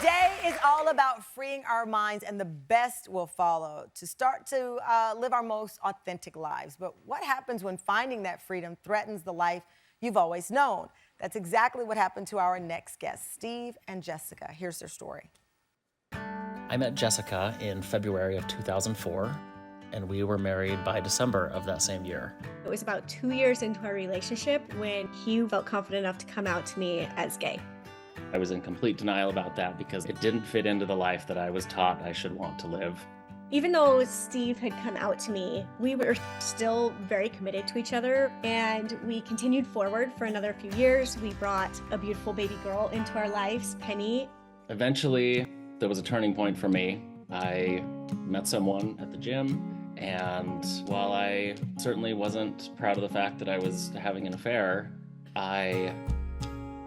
Today is all about freeing our minds, and the best will follow to start to live our most authentic lives. But what happens when finding that freedom threatens the life you've always known? That's exactly what happened to our next guests, Steve and Jessica. Here's their story. I met Jessica in February of 2004, and we were married by December of that same year. It was about 2 years into our relationship when he felt confident enough to come out to me as gay. I was in complete denial about that because it didn't fit into the life that I was taught I should want to live. Even though Steve had come out to me, we were still very committed to each other, and we continued forward for another few years. We brought a beautiful baby girl into our lives, Penny. Eventually, there was a turning point for me. I met someone at the gym, and while I certainly wasn't proud of the fact that I was having an affair, I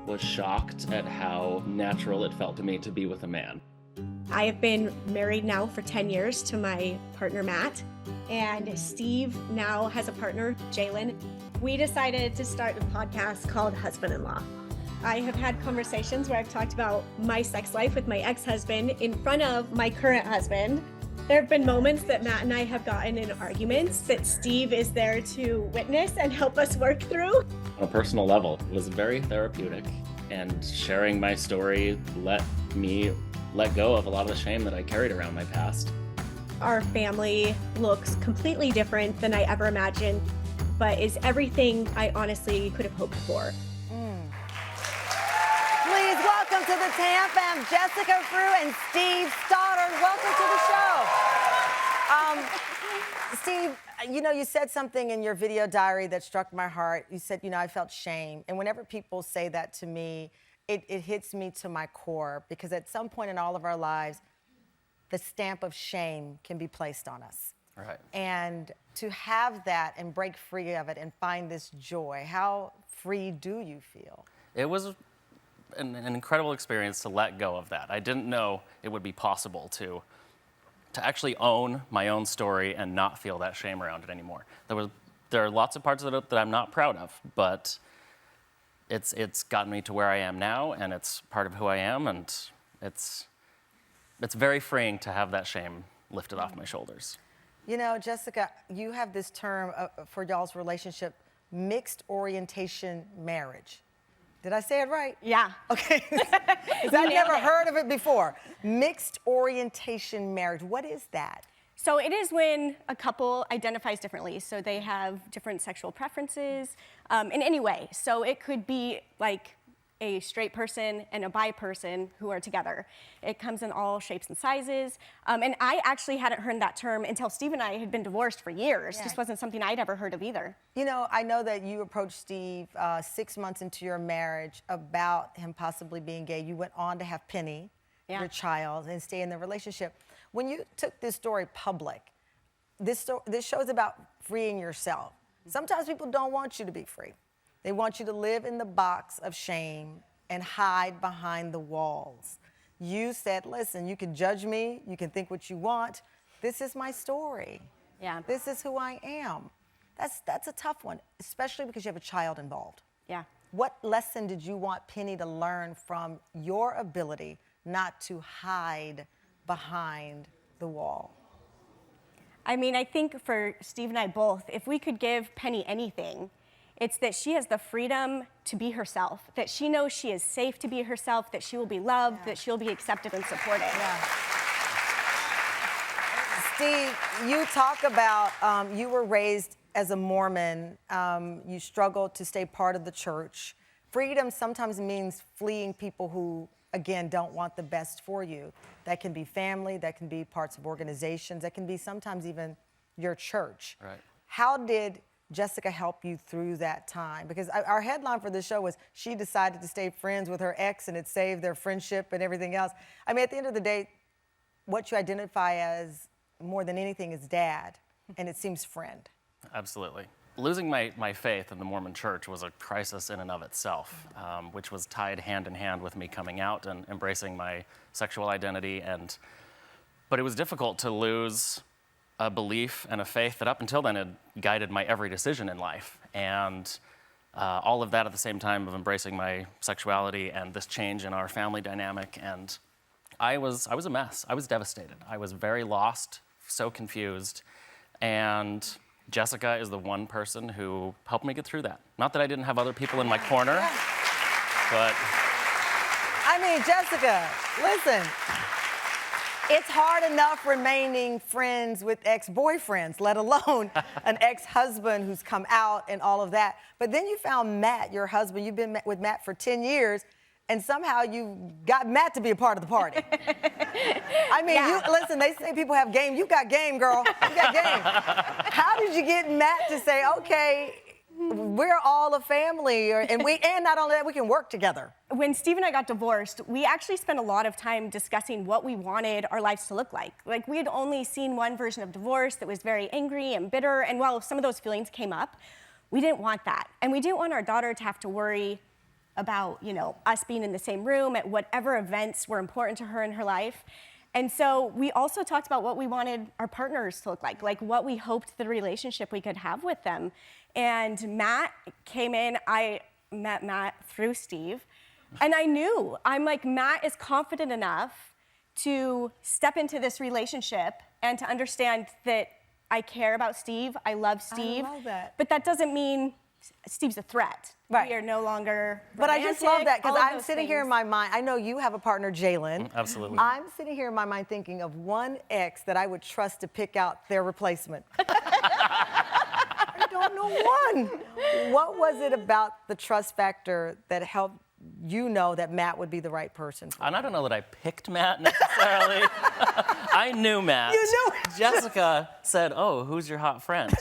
was shocked at how natural it felt to me to be with a man. I have been married now for 10 years to my partner, Matt, and Steve now has a partner, Jalen. We decided to start a podcast called Husband-in-Law. I have had conversations where I've talked about my sex life with my ex-husband in front of my current husband. There have been moments that Matt and I have gotten in arguments that Steve is there to witness and help us work through. On a personal level, it was very therapeutic, and sharing my story let me let go of a lot of the shame that I carried around my past. Our family looks completely different than I ever imagined, but is everything I honestly could have hoped for. Please welcome to the Tam Fam, Jessica Frew and Steve Stoddard. Welcome to the show. Steve, you know, you said something in your video diary that struck my heart. You said, you know, I felt shame. And whenever people say that to me, it hits me to my core, because at some point in all of our lives, the stamp of shame can be placed on us. Right. And to have that and break free of it and find this joy, how free do you feel? It was an incredible experience to let go of that. I didn't know it would be possible to actually own my own story and not feel that shame around it anymore. There are lots of parts of it that I'm not proud of, but it's gotten me to where I am now, and it's part of who I am, and it's very freeing to have that shame lifted off my shoulders. You know, Jessica, you have this term for y'all's relationship, mixed orientation marriage. Did I say it right? Yeah. Okay. Because I've never heard of it before. Mixed orientation marriage. What is that? So it is when a couple identifies differently. So they have different sexual preferences in any way. So it could be like a straight person and a bi person who are together. It comes in all shapes and sizes. And I actually hadn't heard that term until Steve and I had been divorced for years. Yeah. Just wasn't something I'd ever heard of either. You know, I know that you approached Steve 6 months into your marriage about him possibly being gay. You went on to have Penny, your child, and stay in the relationship. When you took this story public, this show is about freeing yourself. Sometimes people don't want you to be free. They want you to live in the box of shame and hide behind the walls. You said, listen, you can judge me, you can think what you want. This is my story. Yeah. This is who I am. That's a tough one, especially because you have a child involved. Yeah. What lesson did you want Penny to learn from your ability not to hide behind the wall? I mean, I think for Steve and I both, if we could give Penny anything, it's that she has the freedom to be herself, that she knows she is safe to be herself, that she will be loved, that she'll be accepted and supported. Yeah. Steve, you talk about you were raised as a Mormon. You struggled to stay part of the church. Freedom sometimes means fleeing people who, again, don't want the best for you. That can be family, that can be parts of organizations, that can be sometimes even your church. Right. How did Jessica help you through that time? Because our headline for this show was she decided to stay friends with her ex and it saved their friendship and everything else. I mean, at the end of the day, what you identify as more than anything is dad, and it seems friend. Absolutely. Losing my faith in the Mormon church was a crisis in and of itself, which was tied hand in hand with me coming out and embracing my sexual identity. But it was difficult to lose a belief and a faith that up until then had guided my every decision in life. And all of that at the same time of embracing my sexuality and this change in our family dynamic. And I was a mess. I was devastated. I was very lost, so confused. And Jessica is the one person who helped me get through that. Not that I didn't have other people in my corner, but... I mean, Jessica, listen. It's hard enough remaining friends with ex-boyfriends, let alone an ex-husband who's come out and all of that. But then you found Matt, your husband. You've been with Matt for 10 years, and somehow you got Matt to be a part of the party. I mean, listen, they say people have game. You got game, girl. You got game. How did you get Matt to say, okay, we're all a family, and not only that, we can work together? When Steve and I got divorced, we actually spent a lot of time discussing what we wanted our lives to look like. Like, we had only seen one version of divorce that was very angry and bitter, and while some of those feelings came up, we didn't want that. And we didn't want our daughter to have to worry about, us being in the same room at whatever events were important to her in her life. And so we also talked about what we wanted our partners to look like what we hoped the relationship we could have with them. And Matt came in. I met Matt through Steve. And I'm like, Matt is confident enough to step into this relationship and to understand that I care about Steve. I love Steve. I love that. But that doesn't mean Steve's a threat. Right. We are no longer romantic. But I just love that, because all of I'm those sitting here in things. my mind. I know you have a partner, Jalen. Absolutely. I'm sitting here in my mind thinking of one ex that I would trust to pick out their replacement. I don't know one. What was it about the trust factor that helped you know that Matt would be the right person for And I you? don't know that I picked Matt necessarily. I knew Matt. You knew it. Jessica said, "Oh, who's your hot friend?"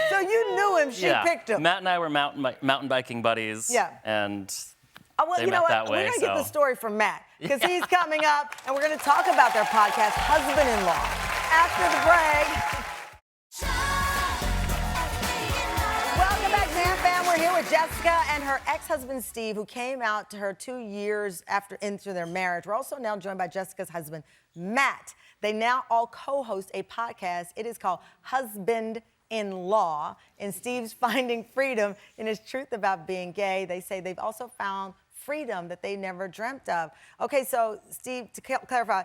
So you knew him, she picked him. Matt and I were mountain biking buddies. Yeah. And Well, they you know met what? that way. We're going to get the story from Matt, because he's coming up, and we're going to talk about their podcast, Husband-in-Law, after the break. Welcome back, Sam Fam. We're here with Jessica and her ex-husband, Steve, who came out to her 2 years into their marriage. We're also now joined by Jessica's husband, Matt. They now all co-host a podcast. It is called Husband-in-Law, and Steve's finding freedom in his truth about being gay. They say they've also found freedom that they never dreamt of. Okay, so Steve, to clarify,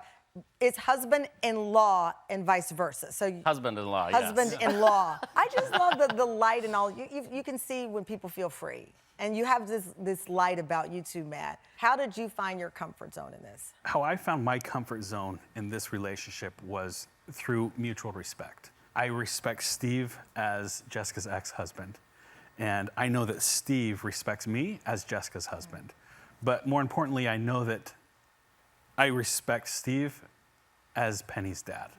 it's husband-in-law and vice versa. So husband-in-law, yes. Husband-in-law. I just love the light and all. You can see when people feel free. And you have this light about you too, Matt. How did you find your comfort zone in this? How I found my comfort zone in this relationship was through mutual respect. I respect Steve as Jessica's ex-husband, and I know that Steve respects me as Jessica's husband. But more importantly, I know that I respect Steve as Penny's dad.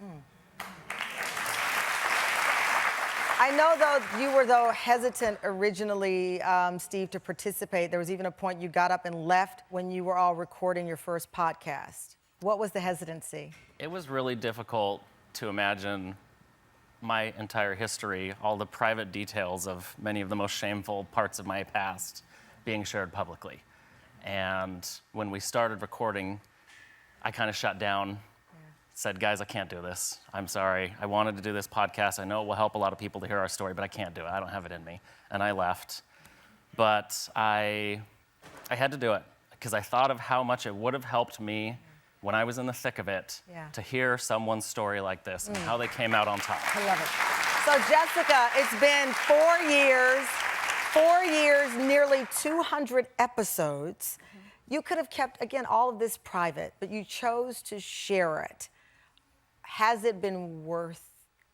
I know, though, you were, hesitant originally, Steve, to participate. There was even a point you got up and left when you were all recording your first podcast. What was the hesitancy? It was really difficult to imagine my entire history, all the private details of many of the most shameful parts of my past being shared publicly. And when we started recording, I kind of shut down, said, guys, I can't do this. I'm sorry. I wanted to do this podcast. I know it will help a lot of people to hear our story, but I can't do it. I don't have it in me. And I left. But I had to do it, because I thought of how much it would have helped me when I was in the thick of it to hear someone's story like this and how they came out on top. I love it. So, Jessica, it's been 4 years, nearly 200 episodes. You could have kept, again, all of this private, but you chose to share it. Has it been worth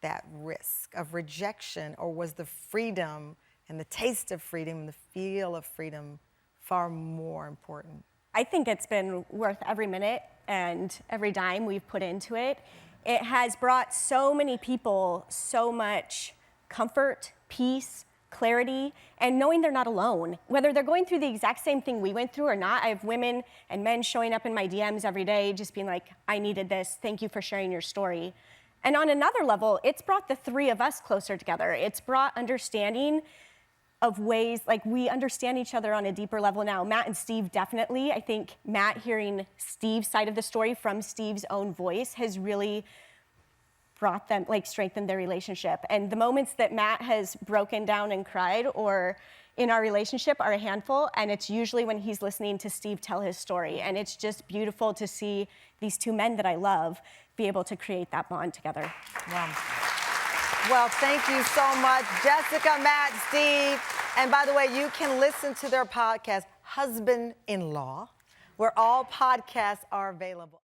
that risk of rejection, or was the freedom and the taste of freedom and the feel of freedom far more important? I think it's been worth every minute and every dime we've put into it. It has brought so many people so much comfort, peace, clarity, and knowing they're not alone. Whether they're going through the exact same thing we went through or not, I have women and men showing up in my DMs every day just being like, I needed this, thank you for sharing your story. And on another level, it's brought the three of us closer together. It's brought understanding of ways, like, we understand each other on a deeper level now. Matt and Steve definitely. I think Matt hearing Steve's side of the story from Steve's own voice has really brought them, like strengthened their relationship. And the moments that Matt has broken down and cried or in our relationship are a handful, and it's usually when he's listening to Steve tell his story. And it's just beautiful to see these two men that I love be able to create that bond together. Wow. Well, thank you so much, Jessica, Matt, Steve. And by the way, you can listen to their podcast, Husband-in-Law, where all podcasts are available.